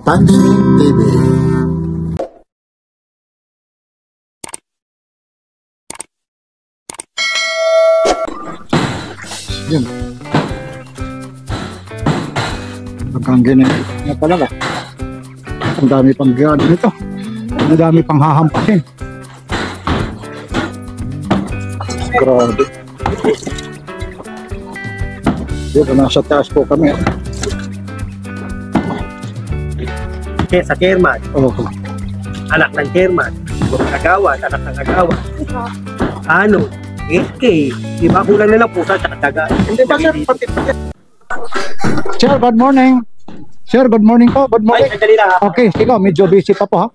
Papansin TV. Yan. Pagkang ganyan na talaga. Ang dami pang gano'n nito. Ang dami pang hahampasin. Grabe. Dito nasa taas po kami. Sa chairman, anak ng chairman, kagawad, anak ng kagawad. Ano? 8K. Diba kulang na lang pusa at daga. Hindi ba sir, Sir, good morning. Sir, good morning po. Good morning. Ay, sandali lang ha. Okay, sige, medyo busy pa po ha.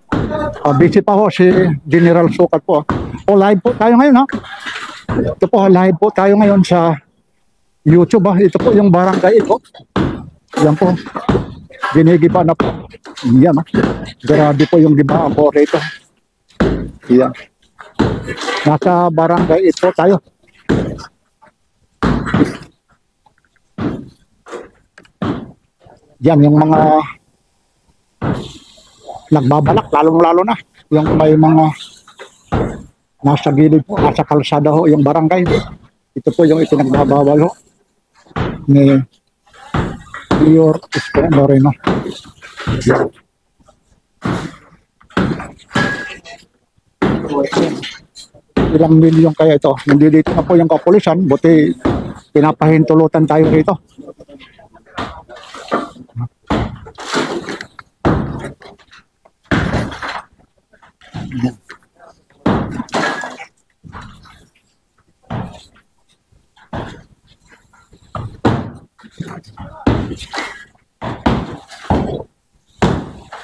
Busy pa po si General Sukat po. Live po tayo ngayon ha. Ito po, live po tayo ngayon sa YouTube ha. Ito po yung barangay ito. Yan po. Ginigiba na po. Yan ha. Grabe po yung gibaan po rito. Yan. Nasa barangay ito tayo. Yan yung mga nagbabalak, lalong-lalo na yung may mga nasa gilid po, nasa kalsada ho yung barangay. Ito po yung ipinagbabawal ho ni Mayor Isko Moreno. Ilang milyon kaya ito? Nandito na po yung kapulisan, buti pinapahintulutan tayo rito.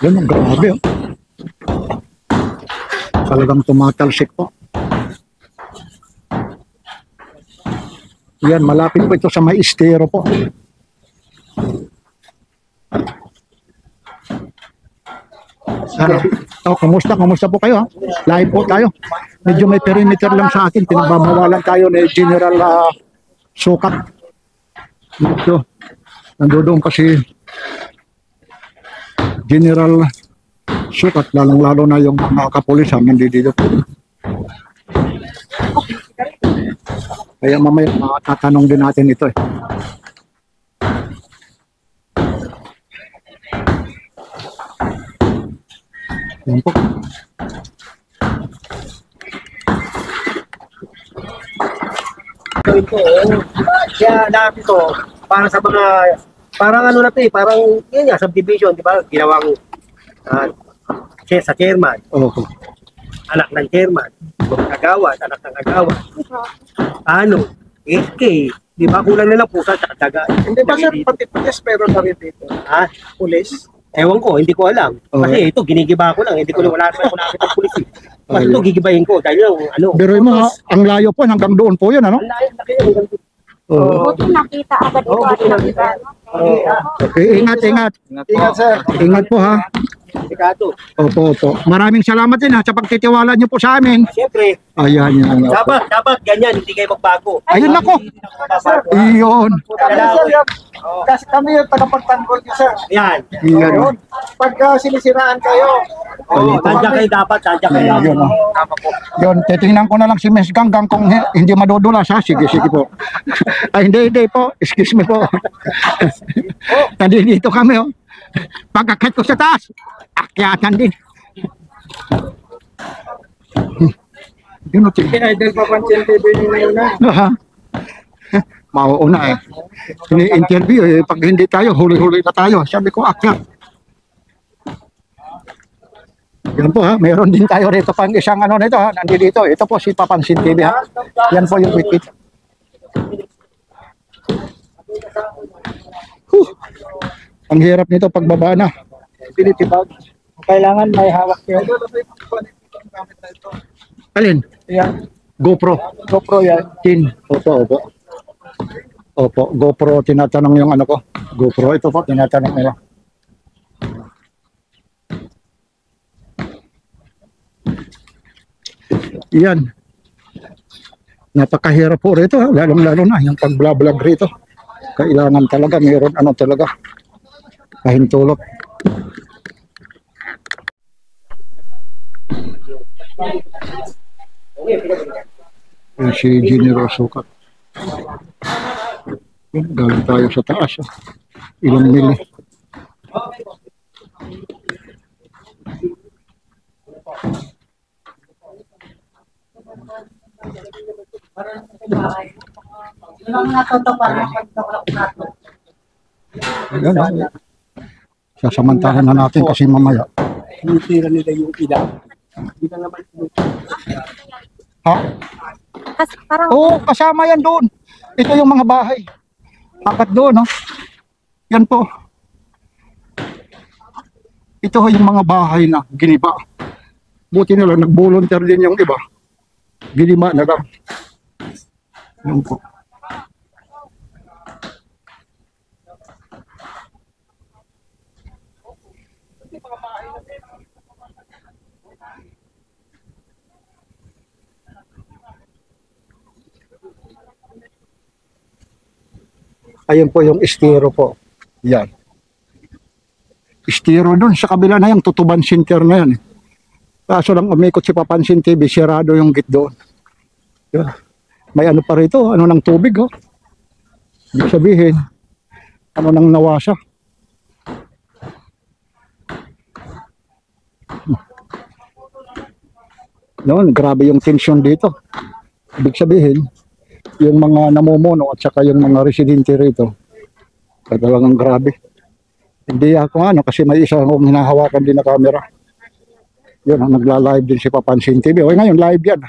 Yan ang grabe oh. Talagang tumatalsik po. Yan, malapit po ito sa may estero po. Kumusta po kayo ha? Live po tayo. Medyo may perimeter lang sa akin. Pinagbabawalan tayo ni General Sukat. Ito. Nandoon pa si General Sukat. Lalong-lalo na yung mga kapulisan. Nandito po. Kaya mamaya matatanong din natin ito eh. Yan po. Ito, kaya lahat ito, para sa mga, parang ano na ito eh, parang, yun nga, subdivision, di ba? Ginawang sa chairman, anak ng chairman, kagawad, anak ng kagawad. Ano? 8K. Di ba kulang na lang pusa at daga. Hindi ba sir, pati pulis pero na rin dito? Ha? Pulis? Ewan ko, hindi ko alam. Kasi ito, ginigiba ko lang. Hindi ko wala naman ako nakakita ng pulis. Kasi ito, gigibahin ko. Dahil yung ano. Pero yung mga, ang layo po, hanggang doon po yun, ano? Ang layo, laki yun. Buti nakita agad ito. Buti nakita. Okay, ingat. Ingat sir. Ingat po ha. Sikato. Opo. Maraming salamat din ha sa pagtitiwala niyo po sa amin. Siyempre, Ayan. dapat ganyan, hindi kayo magbago. Ayun nako. Iyon. Kami sir, kasi kami yung tagapagtanggol niyo sir. Yan. Iyon. Pagka sinisiraan kayo, Tandya kayo dapat, tandya kayo. Ayun, oh. Tama po. Yun, titingnan ko na lang si Miss Ganggang kung hindi madudulas ha. Sige po. Ay, hindi po. Excuse me po. Nandito kami oh. Pagkakit ko sa taas, akyatan din. Yun o, Idol Papansin TV nyo na. mauuna eh. Ini-interview eh. Pag hindi tayo, huli-huli na tayo. Sabi ko, akyat. Yan po ha, mayroon din tayo rito pang isang ano nito ha. Nandito, ito po si Papansin TV ha. Yan po yung wikit. Ang hirap nito pagbaba na. Infinity bag. Kailangan may hawak kayo. Alin? Yan. GoPro. GoPro yan. Opo, GoPro, tinatanong yung ano ko. GoPro, ito po, tinatanong nila. Yan. Napakahirap po rito, ha? Lalong-lalo na yung pag-vlog rito. Kailangan talaga, mayroon ano talaga, pahintulot. Yan si General Sukat. Yan, galing tayo sa taas. Ilang mili. Yan, sasamantahan na natin kasi mamaya. Tinitira nila yung ilang. Hindi na naman. Ha? Kasi parang Oo, kasama yan doon. Ito yung mga bahay. Apat doon, no? Yan po. Ito yung mga bahay na giniba. Buti nila, nag-volunteer din yung iba. Giniba na lang. Yan po. Ayun po yung estero po. Yan. Estero doon. Sa kabila na yung Tutuban Center na yan. Kaso lang umikot si Papansin TV, sirado yung gate doon. Yan. May ano pa rito, ano ng tubig, oh. Ibig sabihin, ano nang nawasa. Noon, grabe yung tension dito. Ibig sabihin, yung mga namumuno at saka yung mga residente rito, talagang grabe. Hindi ako ano kasi may isa akong hinahawakan din na camera. Yun, nagla-live din si Papansin TV. O ngayon, live yan.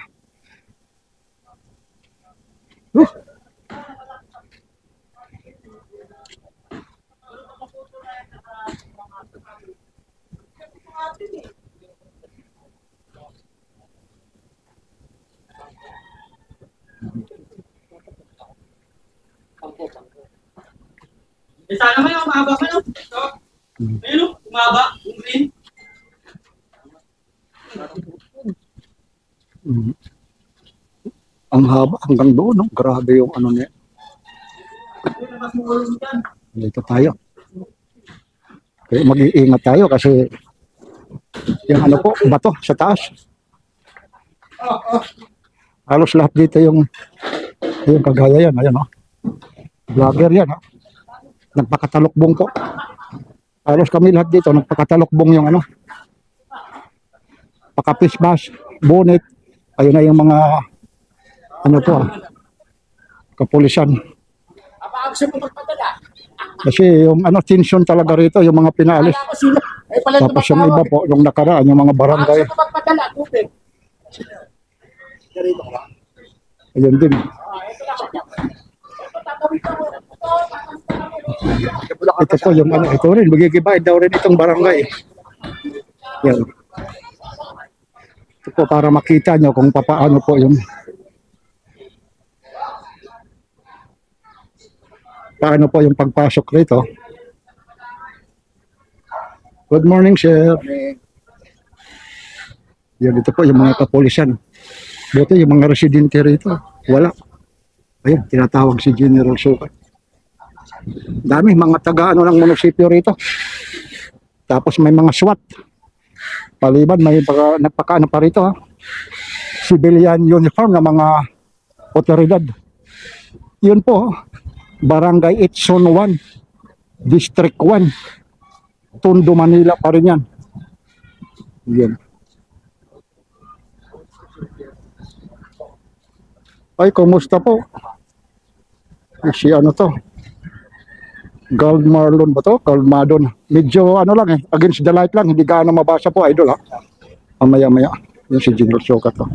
Sana may umaba ka no? Ayun, umaba, yung green. Ang haba hanggang doon, no? Grabe yung ano niya. Dito tayo. Kaya mag-iingat tayo kasi yung ano po, bato sa taas. Halos lahat dito yung kagaya yan, ayan, no? Vlogger yan, no? Nagpakatalokbong po. Halos kami lahat dito, nagpakatalokbong yung ano. Pakapisbas, bonnet. Ayun na yung mga ano po, kapulisan. Kasi yung ano, tension talaga rito, yung mga pinaalis. Tapos yung iba po, yung nakaraan, yung mga barangay. Ayun din. Ito po yung ano, ito rin, magigibay daw rin itong barangay. Yan. Ito po para makita nyo kung papaano po yung paano po yung pagpasok rito. Good morning, sir. Yan, ito po yung mga kapulisan. Dito yung mga residente rito. Wala. Ayun, tinatawag si General Sukat. Dami, mga taga-ano ng munisipyo rito. Tapos may mga SWAT. Paliban, may nagpakaano pa rito, ha? Civilian uniform na mga otoridad. Yun po, Barangay Itson 1, District 1, Tondo, Manila pa rin yan. Yan. Ay, kumusta po? Si ano to? Gold Marlon ba to? Gold Madon. Medyo ano lang against the light lang. Hindi gaano mabasa po, idol, ha? Maya-maya. Yan si General Sukat to.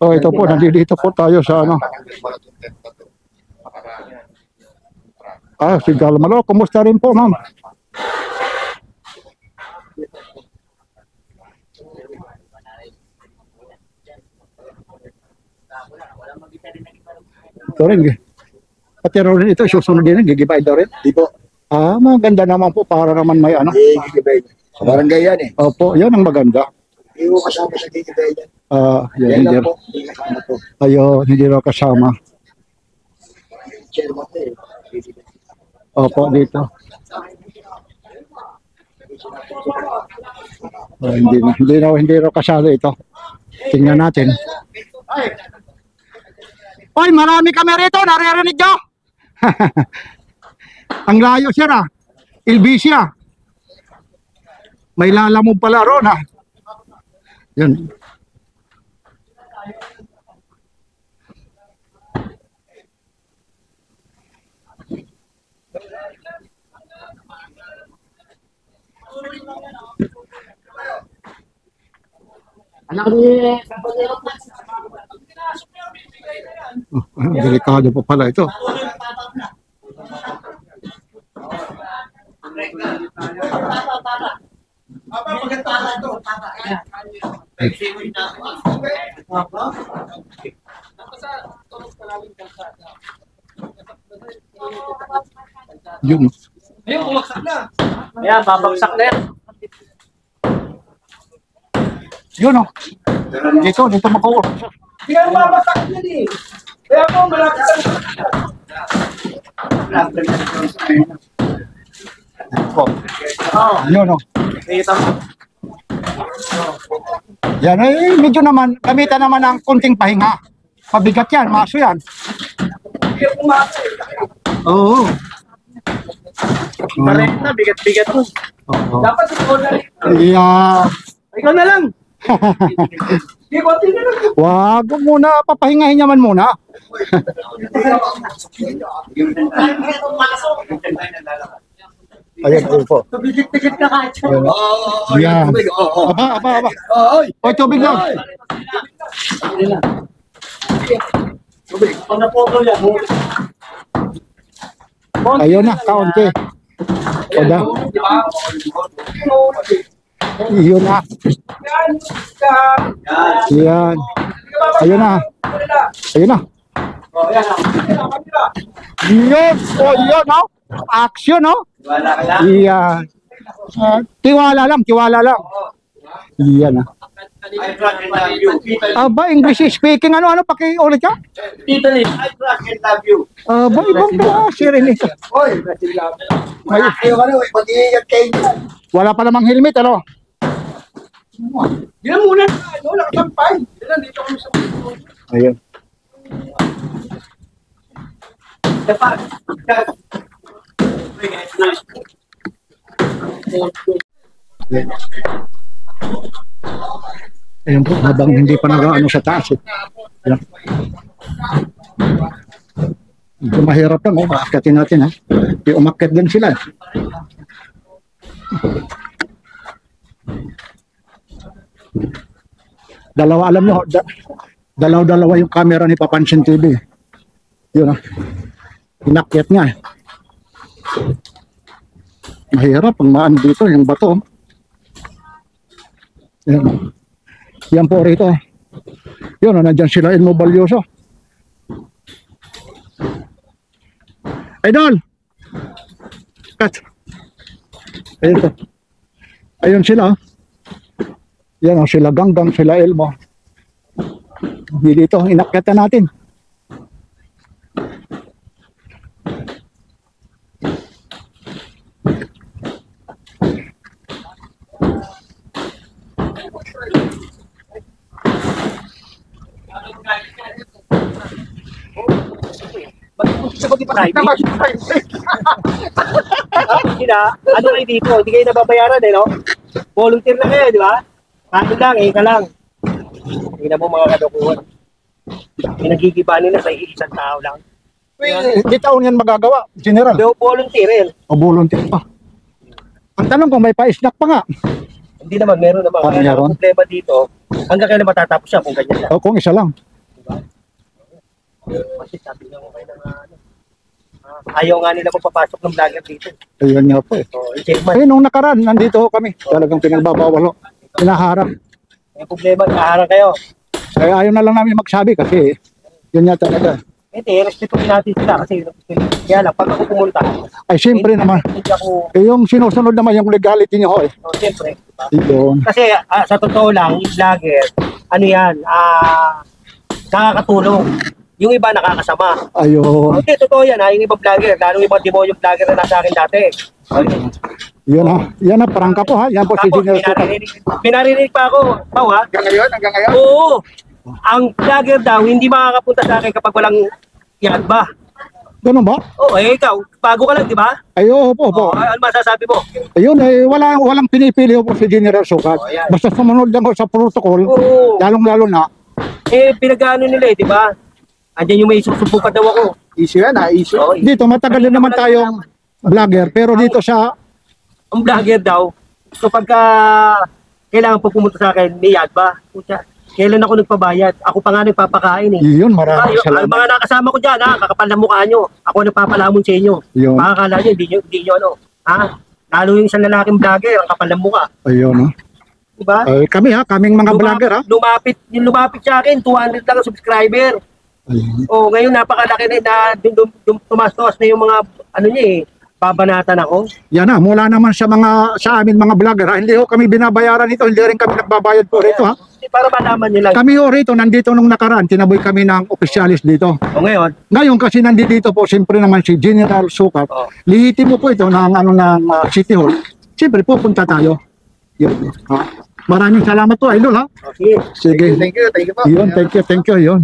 Oh, ito po, nandito po tayo sa ano. Si Galmalo, kumusta rin po, ma'am? Ito rin, pati rin ito, susunod din, gigibay daw rin. Di po. Maganda naman po, para naman may ano. Gigibay. Sa barangay yan eh. Opo, yan ang maganda. Hindi ko kasama sa gigibay yan. Yan, Yan hindi, lang po. Hindi kasama po. ayun, hindi raw kasama. Chairman eh. Opo, dito. Hindi na kasado ito. Tingnan natin. Oy, marami kami rito, naririnig nyo? Ang layo siya na. Ilbisia. May lalamog pala ron ha. Yun. Delikado pa pala ito. Yun. Ayun, bumagsak na. Ayan, babagsak na yan. Yun o. Dito makauwi siya. Hindi ka mabasak yan eh. Kaya po, malaki sa Yun o. Kita mo. Yan eh, medyo naman, gamitan naman ng kunting pahinga. Pabigat yan, maso yan. Hindi ka pumasok. Oo. Pareho na, bigat-bigat mo. Oo. Dapat ikaw na rin. Yeah. Ikaw na lang. Hindi ko tinanong. Wag mo muna, papahingahin naman muna. Ayan, ayun po. Pabigit-bigit ka kahit siya. Yan. Aba. Oy, tubig lang. Pag napotol yan, Ayun na, kaunti. Oda. Yun na. Yan. Ayun na. Ayun na. Yun. O, yun, no? Action, no? wala ka lang. Yan. Tiwala lang. Yan, ah. I trust and love you. Aba, English speaking, ano, pakiulit ka? Italy, I trust and love you. Aba, ibang klase rin ito. Oy, ayaw ka na, mag-iingat kayo dyan. Wala pa namang helmet, ano? Yan muna, nakasampay. Yan, dito kami sa Ayun. Ayun po, habang hindi pa nag-ano sa taas. Yan. Medyo mahirap lang, maakatin natin, ha? Umakyat din sila. Dalawa, alam nyo, dalaw-dalawa yung camera ni Papansin TV. Yun, ha? Inakyat niya. Mahirap ang maan dito, yung bato. Yan. Yan po rito. Yun, nandyan sila Elmo Balyoso. Idol! Cut! Ayun po. Ayun sila. Yan, sila Ganggang, sila Elmo. Dito, inakyatan natin. Sila, ano kayo dito? Hindi kayo nababayaran no? Volunteer na kayo, di ba? Kain lang, ka lang. Tingnan mo mga kadukuhan. Pinagigiba nila sa isang tao lang. Di taon yan magagawa, General. Do volunteer O volunteer pa. Ang tanong kung may pa-snack pa nga. Hindi naman, meron naman. Meron? Kaya ang problema dito, hanggang kailan matatapos siya kung ganyan siya. O kung isa lang. Kasi sabi nga kayo ng ayaw nga nila papasok ng vlogger dito. Ayun nga po eh. So, i-chairman. Eh, nung nakaraan, nandito ho kami. Talagang pinagbabawal ho. Pinaharap. May problema, nakaharang kayo. Ay, ayaw na lang namin magsabi kasi yun nga talaga. Respetuhin natin sila kasi kaya lang, pag ako pumunta, Ay, siyempre naman. hindi ako, Eh, yung sinusunod naman yung legality niyo ho eh. siyempre. Diba? Yun. Kasi sa totoo lang, yung vlogger, ano yan, nakakatulong. yung iba nakakasama. Ayun. Okay, totoo yan ha, yung ibang vlogger, lalo yung mga demonyong vlogger na nasa akin dati. Yun ha. Yan ha, prangka po ha. Yan po si Tapos, General Sukat. pinarinig pa ako, Pao ha? Hanggang ngayon? Oo, ang vlogger daw, hindi makakapunta sa akin kapag walang yan ba? Ganun ba? Oo, ikaw, bago ka lang, di ba? Ay, opo, opo. Ano masasabi mo? Ayun, walang pinipili po si General Sukat. Ayan. Basta sumunod lang ko sa protocol, Oo. lalong-lalo na. Pinag-ano nila di ba? Andiyan yung may susubukan daw ako. Issue yan, issue. Oo, Dito, matagal din naman tayong vlogger, pero dito sa, ang vlogger daw, so pagka kailangan po pumunta sa akin, may yad ba? Pucha, kailan ako nagpabayad? Ako pa nga nagpapakain eh. yun, Diba, maraming ang salamat. mga nakasama ko dyan, ha, kakapal na mukha nyo. Ako nagpapalamon sa inyo. Yun. Makakala nyo, hindi nyo ano. Ha? Lalo yung isang lalaking vlogger, ang kapal ng mukha. Ayun, ha. Diba? Kami ha, kaming mga vlogger ha. Lumapit sa akin, 200 lang ang subscriber. Ayun. Oh, ngayon napakalaki na tumastos na yung mga ano niya eh, babanatan ako. Yan ha, mula naman sa amin mga vlogger ha. Hindi ho kami binabayaran ito, hindi rin kami nagbabayad po rito ha. Para malaman niyo lang. Kami ho rito, nandito nung nakaraan, tinaboy kami ng opisyalis dito. O ngayon, Ngayon kasi nandito po, siyempre naman si General Sukat. Oh. Lihiti mo po ito ng, City Hall. Siyempre pupunta tayo. Yun. Ha? Maraming salamat po, Idol ha. okay. Sige. Thank you po. Yun, thank you, yun.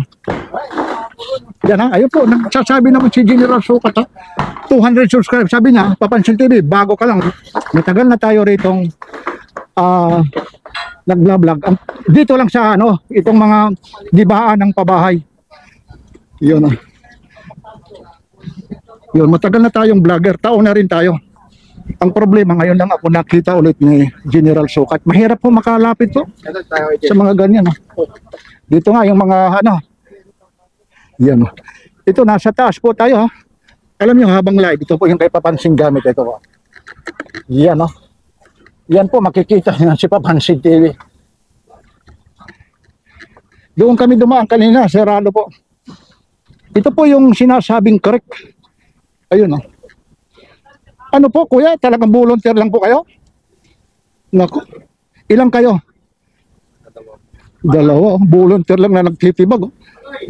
Yan ha, ayun po, nagsasabi naman si General Sukat ha. 200 subscribers, sabi niya, Papansin TV, bago ka lang. Matagal na tayo ritong nag-vlog. Dito lang sa itong mga dibaan ng pabahay. Yun ha. Yun, matagal na tayong vlogger, taon na rin tayo. Ang problema, ngayon lang ako nakita ulit ni General Sukat. Mahirap po makalapit po Ito tayo, sa mga ganyan. Dito nga yung mga yan. Ito nasa taas po tayo ha. Alam niyo habang live, ito po yung kay Papansin gamit ito po. Yan Yan po makikita niyo si Papansin TV. Doon kami dumaan kanina, sarado po. Ito po yung sinasabing correct. Ayun Ano po kuya, talagang volunteer lang po kayo? Naku, ilang kayo? Dalawa, volunteer lang na nagtitibag.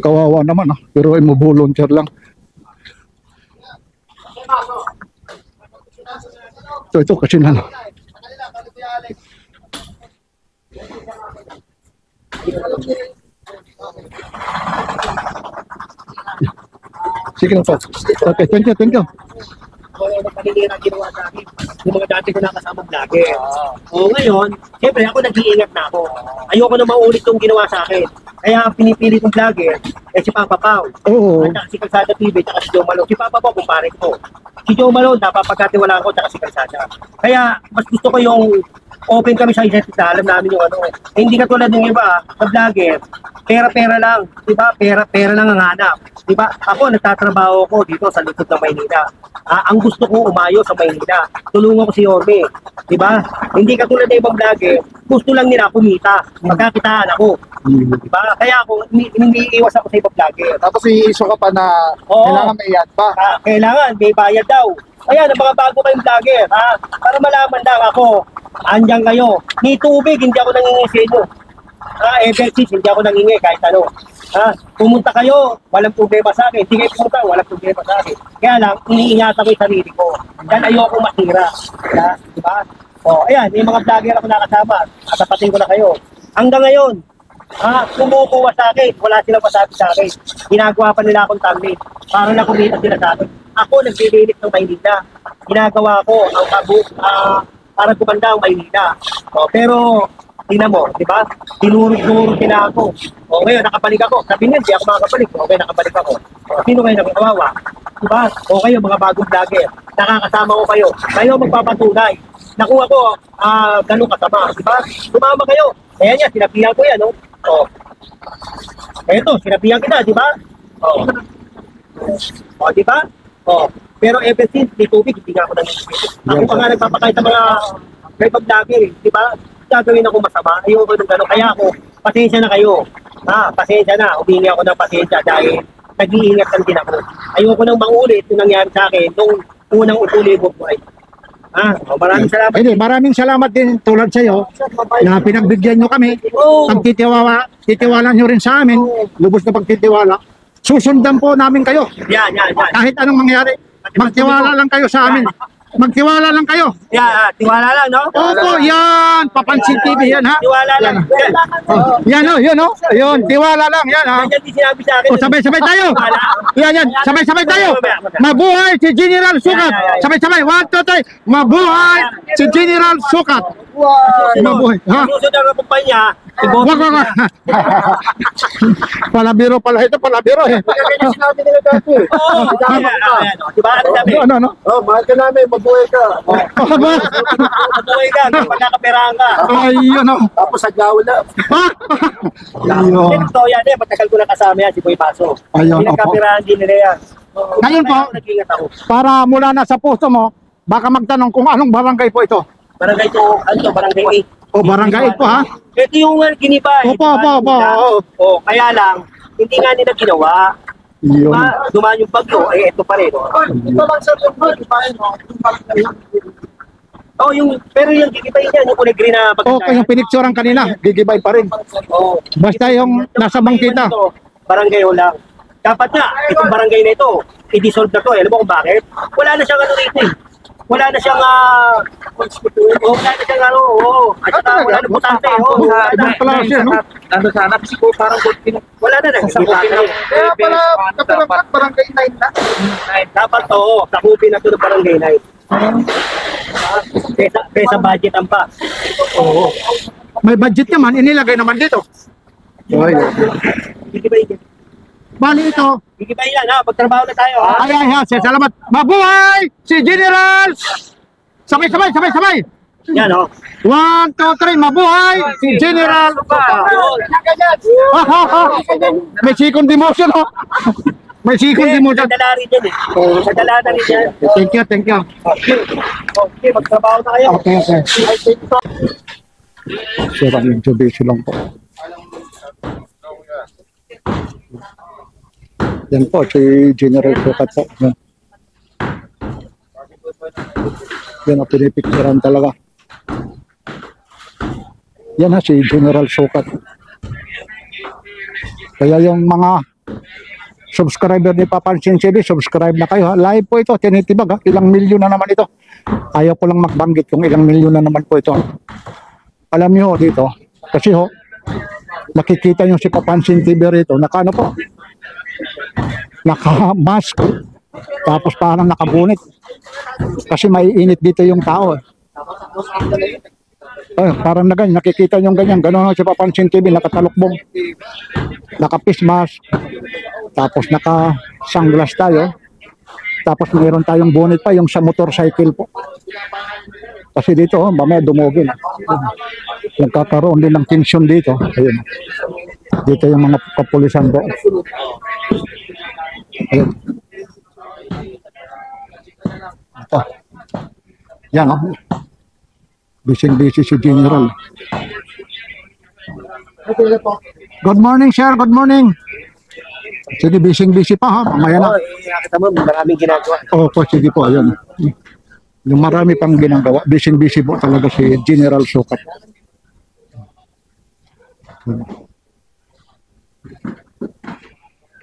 Kawawa naman pero ay mo volunteer lang. Ito kasi na. Sige lang po. Okay, thank you. Paninira ginawa sa akin. Yung mga dati ko nakasama vlogger. O ngayon, siyempre ako nag-iingat na ako. Ayoko na maulit yung ginawa sa akin. Kaya pinipili kong vlogger, si Papa Pao. Oo. At saka si Kalsada TV, at si Joe Malone. Si Papa Pao, kumpare ko. Si Joe Malone, napapagkatiwalaan ko, at si Kalsada. Kaya, mas gusto ko yung open kami sa isa't isa. Alam namin yung hindi katulad ng iba, sa vlogger, pera-pera lang. Diba? Pera lang ang hanap. Diba? Ako, nagtatrabaho ko dito sa likod ng Maynila. Ang gusto ko umayo sa Maynila. Tulungan ko si Orme. Diba? Hindi katulad ng ibang vlogger, gusto lang nila kumita. Magkakitaan ako. Diba? Kaya ako, hindi iwas ako sa ibang vlogger. Tapos iiso ka pa na Oo. kailangan may yan pa. Kailangan, may bayad daw. Ayan, ang mga bago kayong vlogger, para malaman lang ako, andyan kayo. Ni tubig, hindi ako nangingi sa inyo. Eversis, hindi ako nangingi kahit ano. Pumunta kayo, walang problema sa akin. Hindi kayo pumunta, walang problema sa akin. Kaya lang, iniingatan ko yung sarili ko. Yan ayoko masira. Diba? Ayan, may mga vlogger ako nakasama. Katapatin ko na kayo. Hanggang ngayon, kumukuha sa akin. Wala silang masabi sa akin. Ginagawa pa nila akong thumbnail. Para na kumita sila sa akin. Ako, nagbibilit ng Maynila. Ginagawa ko ang para gumanda ang Maynila. Pero, tingnan mo, di ba? Tinurog nila ako. Ngayon, nakabalik ako. Sabi niya, hindi ako makakabalik. Okay, nakabalik ako. Sino kayo nagkawawa? Di ba? Kayo, mga bagong vlogger. Nakakasama ko kayo. Kayo magpapatunay. Nakuha ko, ganun kasama. Di ba? Sumama kayo. Ayan niya, sinabihan ko yan, Eto, sinabihan kita, di ba? Di ba? Pero ever since, may tubig, hindi nga ako nangyayari. Ako pa nga nagpapakita sa mga vlogger, di ba? Gagawin ako masama, ayoko ng gano'n. Kaya ako, pasensya na kayo. Pasensya na, humingi ako ng pasensya dahil nag-iingat lang din ako. Ayoko nang mangulit yung nangyari sa akin nung unang utuloy ko po ay. Maraming salamat. Hindi, maraming salamat din tulad sa iyo na pinagbigyan nyo kami. Pagtitiwala nyo rin sa amin, lubos na pagtitiwala. susundan po namin kayo. Yan. Kahit anong mangyari, magtiwala lang kayo sa amin. Magtiwala lang kayo. Yan, tiwala lang, no? Opo, yan. Papansin TV yan, ha? Tiwala lang. Yan, oh, yun, oh. Ayun, tiwala lang, yan, ha? Yan din sinabi sa akin. O, sabay-sabay tayo. Yan. Sabay-sabay tayo. Mabuhay si General Sukat. Sabay-sabay. 1, 2, 3. Mabuhay si General Sukat. Mabuhay. Ha? Susunod ang kumpanya, Wag. Palabiro pala ito, palabiro eh. Kaya sinabi nila dati. Oo, diba? Ano sabi? Ano? Oh, mahal ka namin, mabuhay ka. Mabuhay ka, pagkakaperahan ka. Ayun, oh. Tapos saglaw na. Ayun. Ito yan eh, matagal ko na kasama yan, si Boy Paso. Ayun, opo. Pinagkaperahan din nila yan. Ngayon po, Nag-ingat ako. para mula na sa puso mo, baka magtanong kung anong barangay po ito. Barangay to, ano to, barangay 8. O, barangay 8 po, ha? Ito yung giniba. Opo. O, kaya lang, hindi nga nila ginawa. Yun. Dumaan yung bagyo, eh, ito pa rin. Ito lang sa tungkol, ipahin mo. Oh, pero yung gigibay niya, yung kulay green na Okay, yung pinicturean kanina, gigibay pa rin. Oh, Basta yung nasa bangkita. Ito, barangay ho lang. Dapat nga, itong barangay na ito, i-dissolve na to. Alam mo kung bakit? Wala na siyang ano rito eh. Wala na siyang At saka wala na butante. Ibang klase, no? Ano sana, kasi ko parang Wala na nakikita. kaya pala, kapalapat, barangay 9 na. Dapat sakupin na ito ng barangay na ito. Kesa budget ang pa. Oo. May budget naman, inilagay naman dito. Oy. Gigibay. Bali ito. Gigibay yan ha. Pagtrabaho na tayo ha. Ay, salamat. Mabuhay si General! Sabay. Yan o. 1, 2, 3, mabuhay si General! May second demotion, oh. May second demotion. Sadala rin yan eh. Sadala na rin yan. Thank you. Okay, magtrabaho na kayo. Okay. Sira yung judicial lang po. Yan po, si General Sukat po. Yan ang pinipicturan talaga. Yan ha, si General Sukat. Kaya yung mga subscriber ni Papansin TV, subscribe na kayo ha. Live po ito, tinitibag ha. Ilang milyon na naman ito. Ayaw ko lang magbanggit kung ilang milyon na naman po ito. Alam nyo dito, kasi ho, nakikita nyo si Papansin TV rito, naka ano po, naka-mask, tapos parang nakabunit. Kasi maiinit dito yung tao. Parang na ganyan, nakikita nyo ganyan, gano'n si Papansin TV, nakatalukbong, naka-face mask, tapos naka-sunglass tayo, tapos mayroon tayong bonnet pa, yung sa motorcycle po. Kasi dito, mamaya dumugin. Nagkakaroon din ng tension dito. Ayun. Dito yung mga kapulisan po. Ayun. Ito. Yan, oh. Busy si General. Good morning, sir. Good morning. Sige, busy pa ha. Mamaya na. Nakita mo, maraming ginagawa. Opo, sige po. Ayun. Yung marami pang ginagawa. Busy po talaga si General Sukat.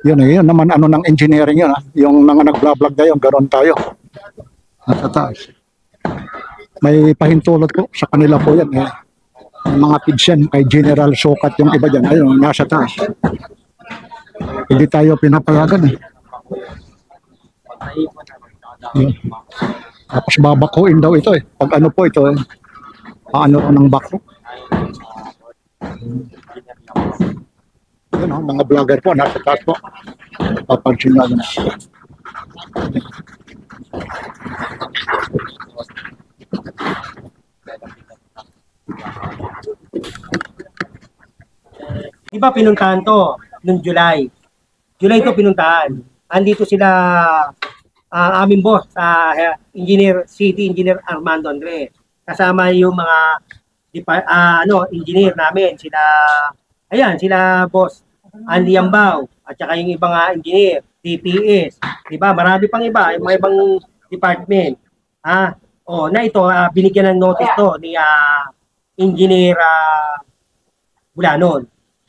Yun naman ano ng engineering yun ha. Yung mga nag-vlog tayo, ganoon tayo. Nasa taas. May pahintulot po sa kanila po yan. Yung mga pidsan kay General Sukat yung iba dyan. Ayun, nasa taas. Hindi tayo pinapayagan eh. Yun. Tapos babakuin daw ito eh. Pag ano po ito eh. Paano ng bako. Yun, mga vlogger po, nasa taas po. Papansin na yun. Diba pinuntahan to noong July? July to pinuntahan. Andito sila aming boss, City Engineer Armando Andre. Kasama yung mga engineer namin, sila boss Andy Yambao at saka yung ibang engineer, TPS, 'di ba? Marami pang iba, yung mga ibang department. Na ito binigyan ng notice to ni Engineer Bulanon.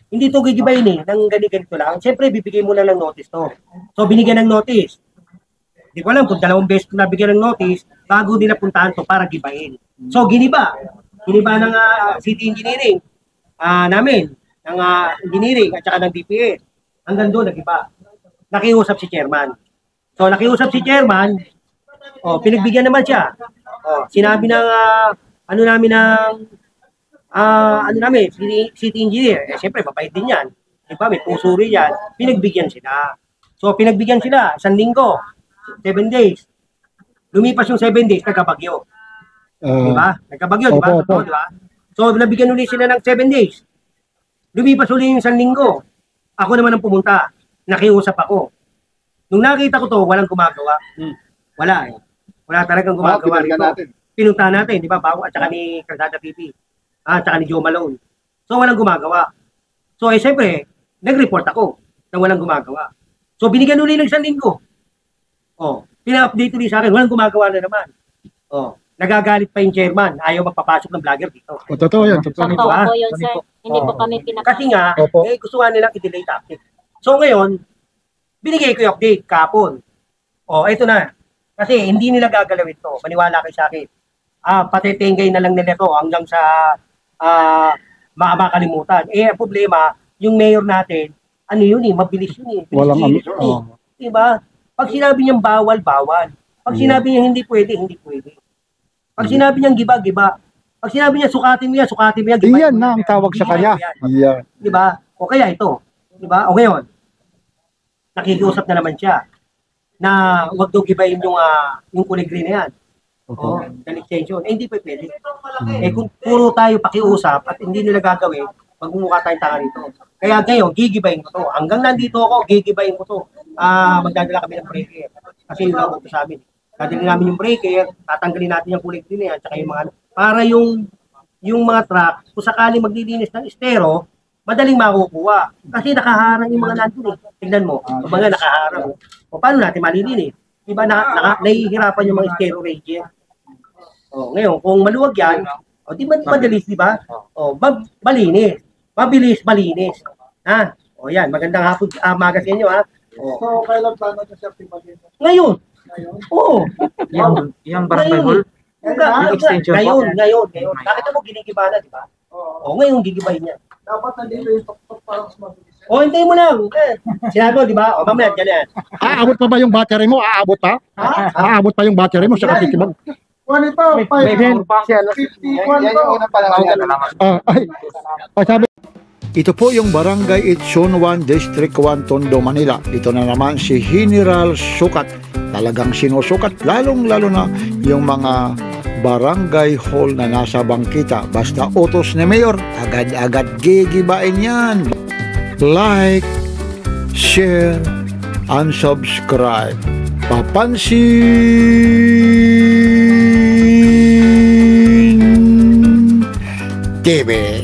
hindi to gigibayin eh, ng ganito lang. Siyempre, bibigay mo lang ng notice to. So, binigyan ng notice. Hindi ko alam kung 2 beses ko nabigyan ng notice bago nila puntahan to para gibayin. So, giniba. Giniba ng city engineering namin, ng engineering at saka ng DPS. Hanggang doon, nagiba. Nakiusap si chairman. So, nakiusap si chairman, pinagbigyan naman siya. Sinabi ng, city engineer. Siyempre, mabait din yan. Diba, may pusuri yan. Pinagbigyan sila. So, pinagbigyan sila, 1 linggo, 7 days. Lumipas yung 7 days, nagkabagyo. Diba? Nagkabagyo, diba? Opo. Diba? So, nabigyan ulit sila ng 7 days. Lumipas ulit yung 1 linggo. Ako naman ang pumunta. Nakiusap ako. Nung nakita ko to, walang gumagawa. Wala eh. Wala talagang gumagawa rito. Pinunta natin, di ba? Bago at saka ni Calzada PP. At saka ni Joe Malone. So, walang gumagawa. So, siyempre, nag-report ako na walang gumagawa. So, binigyan ulit ng 1 linggo. Pina-update ulit sa akin, walang gumagawa na naman. Nagagalit pa yung chairman. Ayaw magpapasok ng vlogger dito. Totoo yan. Totoo. Totoo po yun, sir. Hindi po kami Kasi nga, Opo. gusto nga nilang i-delay update. So, ngayon, binigay ko yung update kahapon. Ito na. Kasi hindi nila gagalawin to. Maniwala kayo sa akin. Patetengay na lang nila to hanggang sa makalimutan. Ang problema, yung mayor natin, ano yun mabilis yun Walang Bilis yun Diba? Pag sinabi niyang bawal, bawal. Pag sinabi niya hindi pwede, hindi pwede. Pag sinabi niyang giba, giba. Pag sinabi niya sukatin mo yan, giba. Iyan na ang tawag sa kanya. Iyan. Diba? O kaya ito. Diba? O ngayon, nakikiusap na naman siya na huwag daw gibayin yung kulay green na yan. Ng extension. Hindi pa pwede. Kung puro tayo pakiusap at hindi nila gagawin, magmumukha tayong tanga rito. Kaya ngayon, gigibayin ko to. Hanggang nandito ako, gigibayin ko to. Magdadala kami ng breaker. Kasi yun lang ito sa amin. Dadalhin namin yung breaker, tatanggalin natin yung kulay green na yan, tsaka yung mga para yung mga truck, kung sakaling maglilinis ng estero, madaling makukuha. Kasi nakaharang yung mga nandun eh. Tignan mo, yung mga nakaharang. Paano natin malilinis? Diba nahihirapan yung mga estero region? Ngayon, kung maluwag yan, di madalis, di ba? Malinis. Mabilis, malinis. Yan, magandang hapon, magas inyo ha. So, kailan plano niya siya pipagin? Ngayon. Yung barangay hall? Ngayon. Nakita mo ginigiba na, di ba? Ngayon gigibahin niya. Dapat nandito yung tok-tok para mas mabilis. Hintayin mo lang. Sinabi mo, di ba? Mamaya, ganyan. Aabot pa ba yung battery mo? Aabot pa? Aabot pa yung battery mo sa kakikibag? Kung ito, 51 pa. Sabi. Ito po yung Barangay Itsun 1, District 1, Tondo, Manila. Ito na naman si General Sukat. Talagang sinusukat, lalong-lalo na yung mga barangay hall na nasa bangkita. Basta utos ni Mayor, agad-agad gigibain yan. Like, share, and subscribe. Papansin TV.